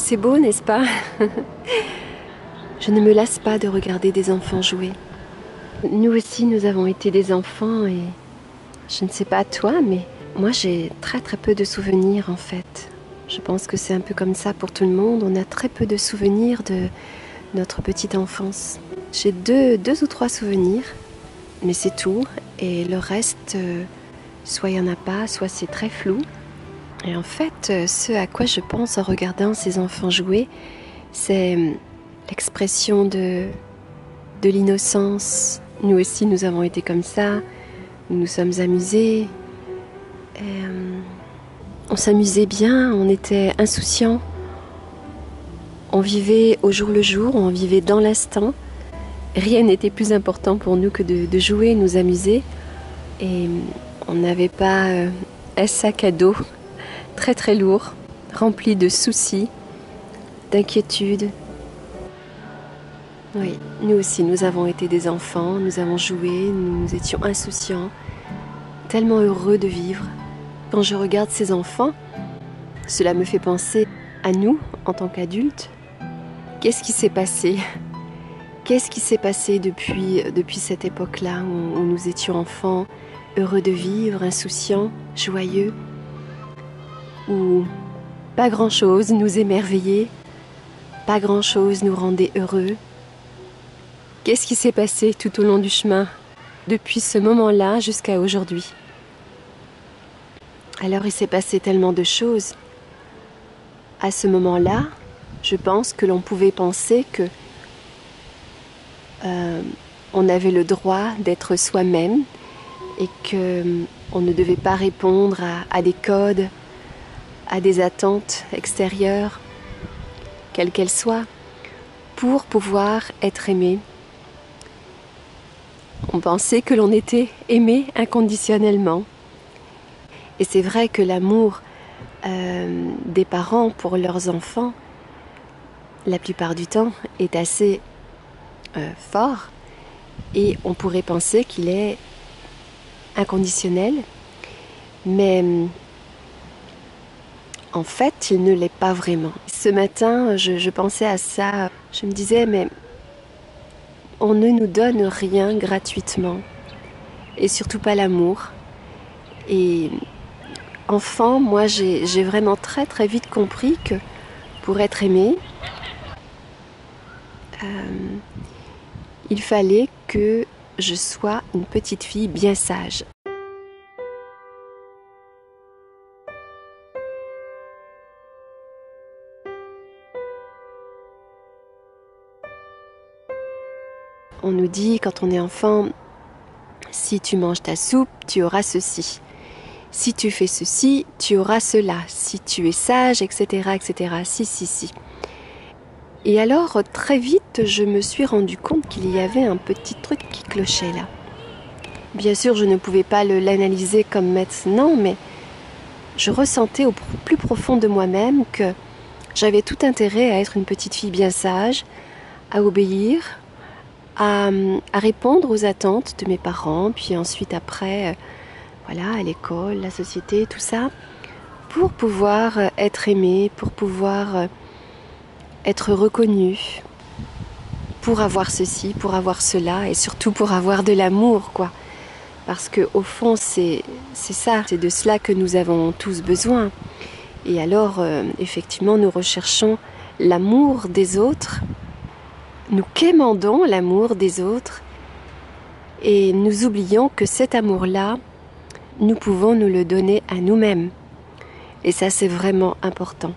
C'est beau, n'est-ce pas? Je ne me lasse pas de regarder des enfants jouer. Nous aussi, nous avons été des enfants et je ne sais pas toi, mais moi j'ai très peu de souvenirs en fait. Je pense que c'est un peu comme ça pour tout le monde. On a très peu de souvenirs de notre petite enfance. J'ai deux ou trois souvenirs, mais c'est tout. Et le reste, soit il n'y en a pas, soit c'est très flou. Et en fait, ce à quoi je pense en regardant ces enfants jouer, c'est l'expression de l'innocence. Nous aussi, nous avons été comme ça. Nous nous sommes amusés. Et, on s'amusait bien, on était insouciants. On vivait au jour le jour, on vivait dans l'instant. Rien n'était plus important pour nous que de jouer, nous amuser. Et on n'avait pas un sac à dos très lourd, rempli de soucis, d'inquiétudes. Oui, nous aussi, nous avons été des enfants, nous avons joué, nous étions insouciants, tellement heureux de vivre. Quand je regarde ces enfants, cela me fait penser à nous en tant qu'adultes. Qu'est-ce qui s'est passé? Qu'est-ce qui s'est passé depuis cette époque-là où nous étions enfants, heureux de vivre, insouciants, joyeux, où pas grand-chose nous émerveillait, pas grand-chose nous rendait heureux? Qu'est-ce qui s'est passé tout au long du chemin, depuis ce moment-là jusqu'à aujourd'hui? Alors il s'est passé tellement de choses. À ce moment-là, je pense que l'on pouvait penser que on avait le droit d'être soi-même et qu'on ne devait pas répondre à des codes, à des attentes extérieures, quelles qu'elles soient, pour pouvoir être aimé. On pensait que l'on était aimé inconditionnellement. Et c'est vrai que l'amour des parents pour leurs enfants, la plupart du temps, est assez fort. Et on pourrait penser qu'il est inconditionnel. Mais en fait, il ne l'est pas vraiment. Ce matin, je pensais à ça. Je me disais, mais on ne nous donne rien gratuitement. Et surtout pas l'amour. Et enfant, moi, j'ai vraiment très vite compris que pour être aimé, il fallait que je sois une petite fille bien sage. On nous dit quand on est enfant, si tu manges ta soupe, tu auras ceci. Si tu fais ceci, tu auras cela. Si tu es sage, etc., etc. Si. Et alors, très vite, je me suis rendu compte qu'il y avait un petit truc qui clochait là. Bien sûr, je ne pouvais pas l'analyser comme maintenant, mais je ressentais au plus profond de moi-même que j'avais tout intérêt à être une petite fille bien sage, à obéir, à répondre aux attentes de mes parents, puis ensuite après, voilà, à l'école, la société, tout ça, pour pouvoir être aimée, pour pouvoir être reconnue, pour avoir ceci, pour avoir cela, et surtout pour avoir de l'amour, quoi. Parce qu'au fond, c'est ça, c'est de cela que nous avons tous besoin. Et alors, effectivement, nous recherchons l'amour des autres, nous quémandons l'amour des autres, et nous oublions que cet amour-là, nous pouvons nous le donner à nous-mêmes. Et ça, c'est vraiment important.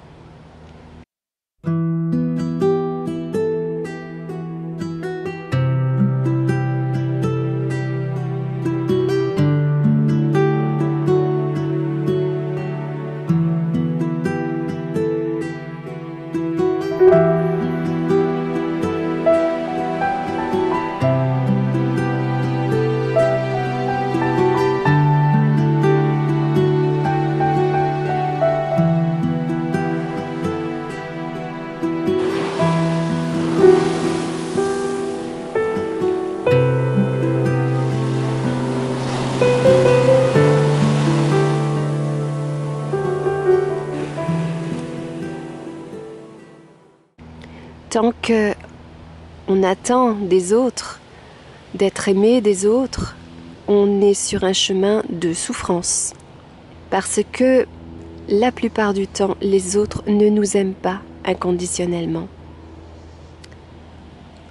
tant que on attend des autres, d'être aimé des autres, on est sur un chemin de souffrance. Parce que la plupart du temps, les autres ne nous aiment pas inconditionnellement.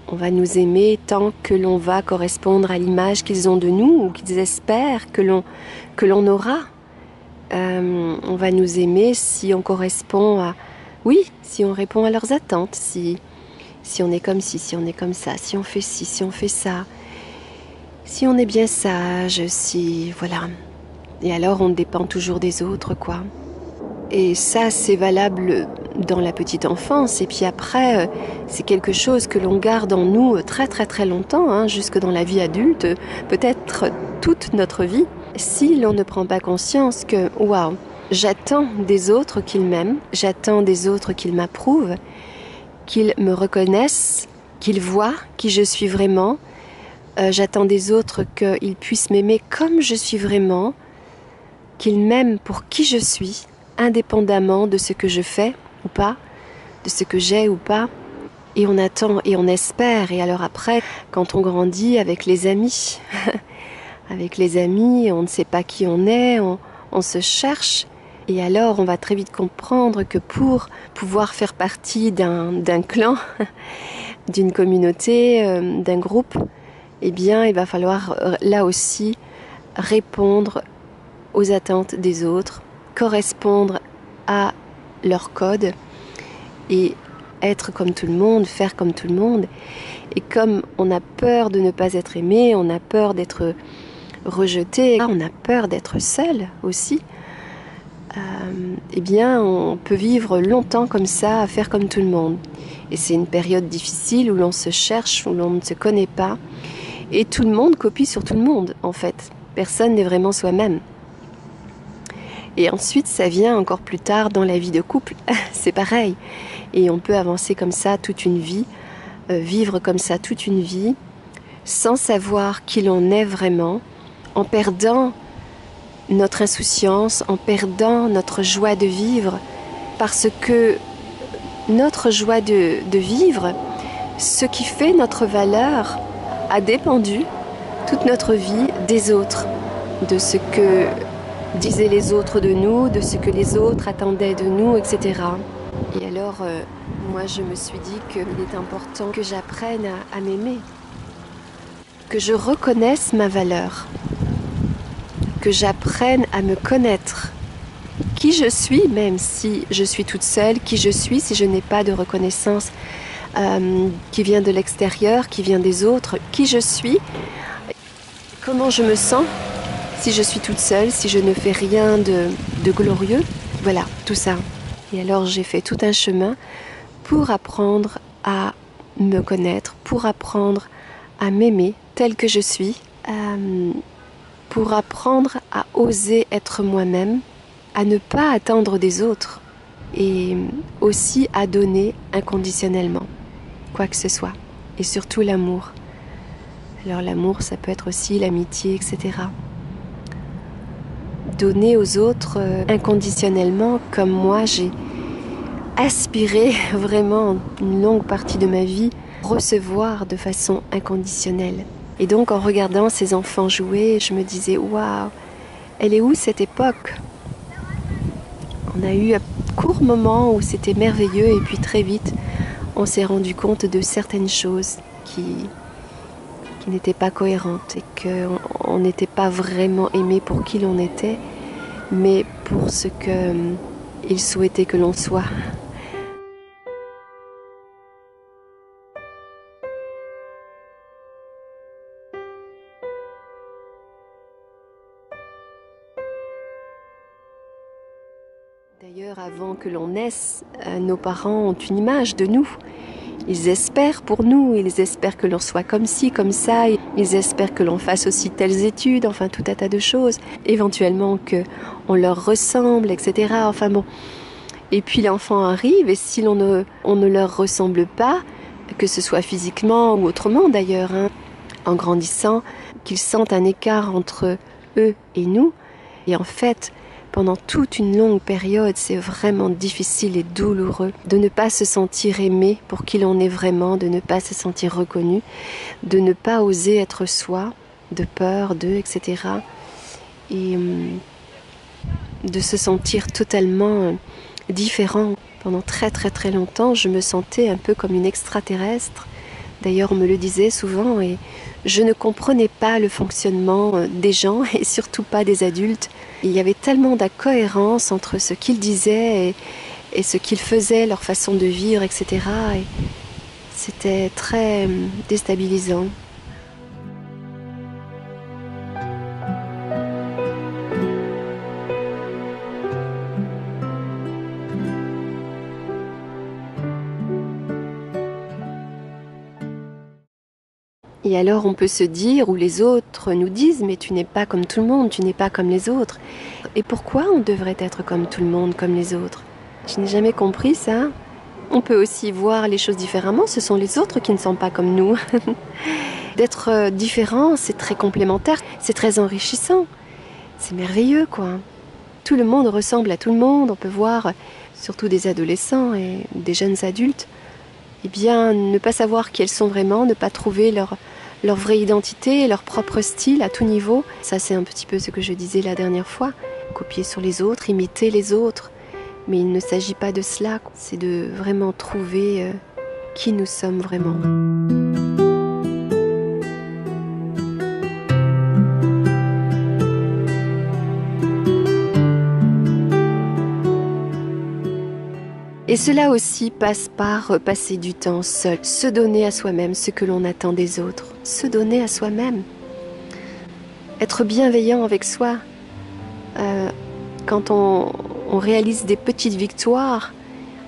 On va nous aimer tant que l'on va correspondre à l'image qu'ils ont de nous ou qu'ils espèrent que l'on aura. On va nous aimer si on correspond à... Oui, si on répond à leurs attentes, si on est comme ci, si on est comme ça, si on fait ci, si on fait ça, si on est bien sage, si... Voilà. Et alors on dépend toujours des autres, quoi. Et ça, c'est valable dans la petite enfance. Et puis après, c'est quelque chose que l'on garde en nous très très très longtemps, hein, jusque dans la vie adulte, peut-être toute notre vie. Si l'on ne prend pas conscience que, waouh, j'attends des autres qu'ils m'aiment, j'attends des autres qu'ils m'approuvent, qu'ils me reconnaissent, qu'ils voient qui je suis vraiment, j'attends des autres qu'ils puissent m'aimer comme je suis vraiment, qu'ils m'aiment pour qui je suis, indépendamment de ce que je fais ou pas, de ce que j'ai ou pas. Et on attend et on espère. Et alors après, quand on grandit avec les amis, avec les amis, on ne sait pas qui on est, on se cherche. Et alors on va très vite comprendre que pour pouvoir faire partie d'un clan, d'une communauté, d'un groupe, eh bien il va falloir là aussi répondre aux attentes des autres, correspondre à leur code et être comme tout le monde, faire comme tout le monde. Et comme on a peur de ne pas être aimé, on a peur d'être rejeté, on a peur d'être seul aussi, eh bien on peut vivre longtemps comme ça, à faire comme tout le monde. Et c'est une période difficile où l'on se cherche, où l'on ne se connaît pas. Et tout le monde copie sur tout le monde, en fait. Personne n'est vraiment soi-même. Et ensuite, ça vient encore plus tard dans la vie de couple. C'est pareil. Et on peut avancer comme ça toute une vie, vivre comme ça toute une vie, sans savoir qui l'on est vraiment, en perdant notre insouciance, en perdant notre joie de vivre, parce que notre joie de vivre, ce qui fait notre valeur, a dépendu toute notre vie des autres, de ce que disaient les autres de nous, de ce que les autres attendaient de nous, etc. Et alors, moi je me suis dit qu'il est important que j'apprenne à m'aimer, que je reconnaisse ma valeur, que j'apprenne à me connaître, qui je suis, même si je suis toute seule, qui je suis si je n'ai pas de reconnaissance qui vient de l'extérieur, qui vient des autres, qui je suis, comment je me sens si je suis toute seule, si je ne fais rien de glorieux, voilà, tout ça. Et alors j'ai fait tout un chemin pour apprendre à me connaître, pour apprendre à m'aimer telle que je suis, pour apprendre à oser être moi-même, à ne pas attendre des autres et aussi à donner inconditionnellement, quoi que ce soit, et surtout l'amour. Alors l'amour, ça peut être aussi l'amitié, etc. Donner aux autres inconditionnellement, comme moi j'ai aspiré vraiment une longue partie de ma vie, recevoir de façon inconditionnelle. Et donc en regardant ces enfants jouer, je me disais, waouh, elle est où cette époque? On a eu un court moment où c'était merveilleux et puis très vite, on s'est rendu compte de certaines choses qui n'étaient pas cohérentes et qu'on n'était pas vraiment aimé pour qui l'on était, mais pour ce qu'il souhaitait que l'on soit. D'ailleurs, avant que l'on naisse, nos parents ont une image de nous. Ils espèrent pour nous, ils espèrent que l'on soit comme ci, comme ça, ils espèrent que l'on fasse aussi telles études, enfin tout un tas de choses, éventuellement qu'on leur ressemble, etc. Enfin bon. Et puis l'enfant arrive et si on ne leur ressemble pas, que ce soit physiquement ou autrement d'ailleurs, hein, en grandissant, qu'ils sentent un écart entre eux et nous, et en fait, pendant toute une longue période, c'est vraiment difficile et douloureux de ne pas se sentir aimé pour qui l'on est vraiment, de ne pas se sentir reconnu, de ne pas oser être soi, de peur, etc. Et de se sentir totalement différent. Pendant très très très longtemps, je me sentais un peu comme une extraterrestre. D'ailleurs, on me le disait souvent et je ne comprenais pas le fonctionnement des gens et surtout pas des adultes. Il y avait tellement d'incohérence entre ce qu'ils disaient et ce qu'ils faisaient, leur façon de vivre, etc. Et c'était très déstabilisant. Et alors on peut se dire, ou les autres nous disent, mais tu n'es pas comme tout le monde, tu n'es pas comme les autres. Et pourquoi on devrait être comme tout le monde, comme les autres? Je n'ai jamais compris ça. On peut aussi voir les choses différemment, ce sont les autres qui ne sont pas comme nous. D'être différent, c'est très complémentaire, c'est très enrichissant. C'est merveilleux, quoi. Tout le monde ressemble à tout le monde, on peut voir, surtout des adolescents et des jeunes adultes, eh bien, ne pas savoir qui elles sont vraiment, ne pas trouver leur vraie identité, leur propre style à tout niveau. Ça, c'est un petit peu ce que je disais la dernière fois. Copier sur les autres, imiter les autres. Mais il ne s'agit pas de cela, c'est de vraiment trouver qui nous sommes vraiment. Et cela aussi passe par passer du temps seul, se donner à soi-même ce que l'on attend des autres, se donner à soi-même, être bienveillant avec soi. Quand on réalise des petites victoires,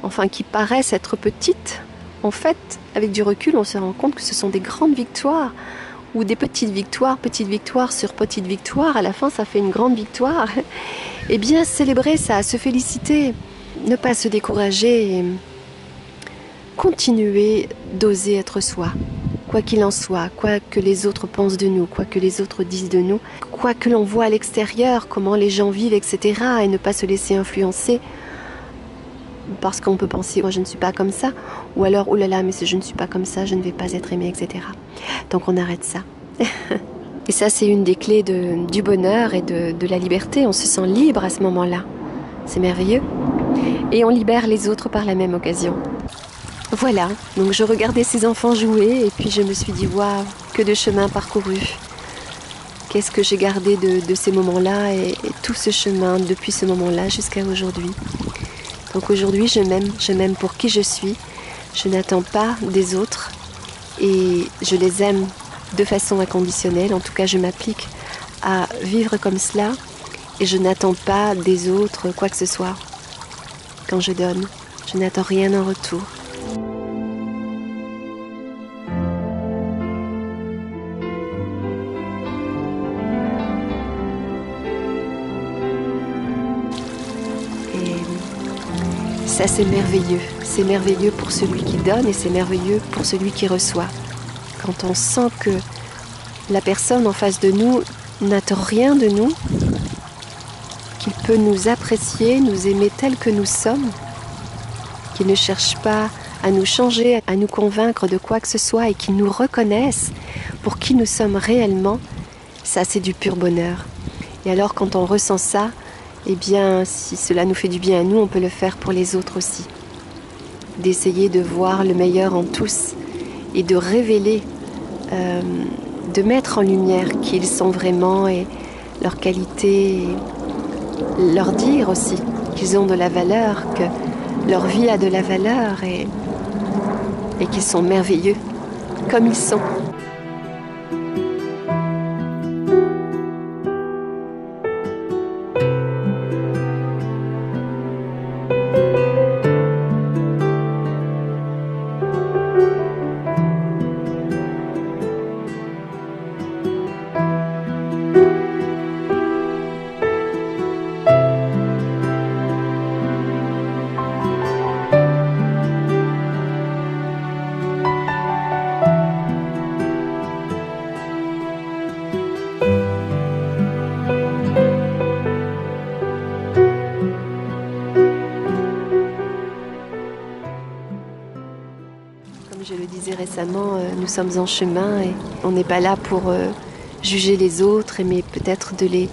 enfin qui paraissent être petites, en fait, avec du recul, on se rend compte que ce sont des grandes victoires, ou des petites victoires sur petites victoires, à la fin ça fait une grande victoire. Et bien célébrer ça, se féliciter, ne pas se décourager et continuer d'oser être soi, quoi qu'il en soit, quoi que les autres pensent de nous, quoi que les autres disent de nous, quoi que l'on voit à l'extérieur, comment les gens vivent, etc. Et ne pas se laisser influencer parce qu'on peut penser, moi je ne suis pas comme ça, ou alors, oh là là, mais si je ne suis pas comme ça, je ne vais pas être aimée, etc. Donc on arrête ça. Et ça, c'est une des clés du bonheur et de la liberté. On se sent libre à ce moment-là. C'est merveilleux. Et on libère les autres par la même occasion. Voilà, donc je regardais ces enfants jouer et puis je me suis dit, waouh, que de chemin parcouru. Qu'est-ce que j'ai gardé de ces moments-là et tout ce chemin depuis ce moment-là jusqu'à aujourd'hui. Donc aujourd'hui, je m'aime pour qui je suis. Je n'attends pas des autres et je les aime de façon inconditionnelle. En tout cas, je m'applique à vivre comme cela et je n'attends pas des autres quoi que ce soit. Quand je donne, je n'attends rien en retour. Et ça, c'est merveilleux. C'est merveilleux pour celui qui donne et c'est merveilleux pour celui qui reçoit. Quand on sent que la personne en face de nous n'attend rien de nous, qu'il peut nous apprécier, nous aimer tels que nous sommes, qu'il ne cherche pas à nous changer, à nous convaincre de quoi que ce soit et qu'il nous reconnaisse pour qui nous sommes réellement, ça c'est du pur bonheur. Et alors quand on ressent ça, eh bien si cela nous fait du bien à nous, on peut le faire pour les autres aussi. D'essayer de voir le meilleur en tous et de révéler, de mettre en lumière qui ils sont vraiment et leurs qualités, leur dire aussi qu'ils ont de la valeur, que leur vie a de la valeur et qu'ils sont merveilleux comme ils sont. Comme je le disais récemment, nous sommes en chemin et on n'est pas là pour juger les autres, mais peut-être de les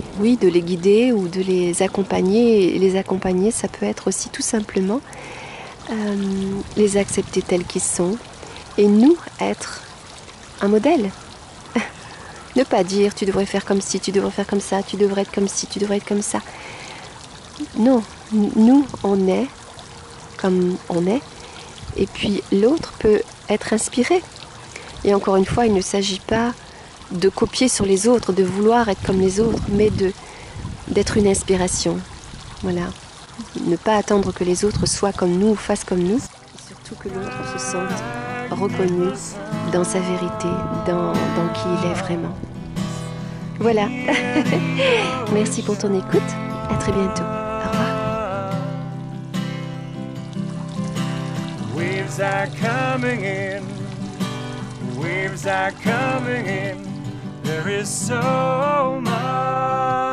guider ou de les accompagner. Et les accompagner, ça peut être aussi tout simplement les accepter tels qu'ils sont et nous être un modèle. Ne pas dire tu devrais faire comme ci, tu devrais faire comme ça, tu devrais être comme ci, tu devrais être comme ça. Non, nous on est comme on est et puis l'autre peut être inspiré. Et encore une fois, il ne s'agit pas de copier sur les autres, de vouloir être comme les autres, mais d'être une inspiration. Voilà. Ne pas attendre que les autres soient comme nous ou fassent comme nous. Et surtout que l'autre se sente reconnu dans sa vérité, dans qui il est vraiment. Voilà. Merci pour ton écoute. À très bientôt. Au revoir. Waves are coming in. Waves are coming in. There is so much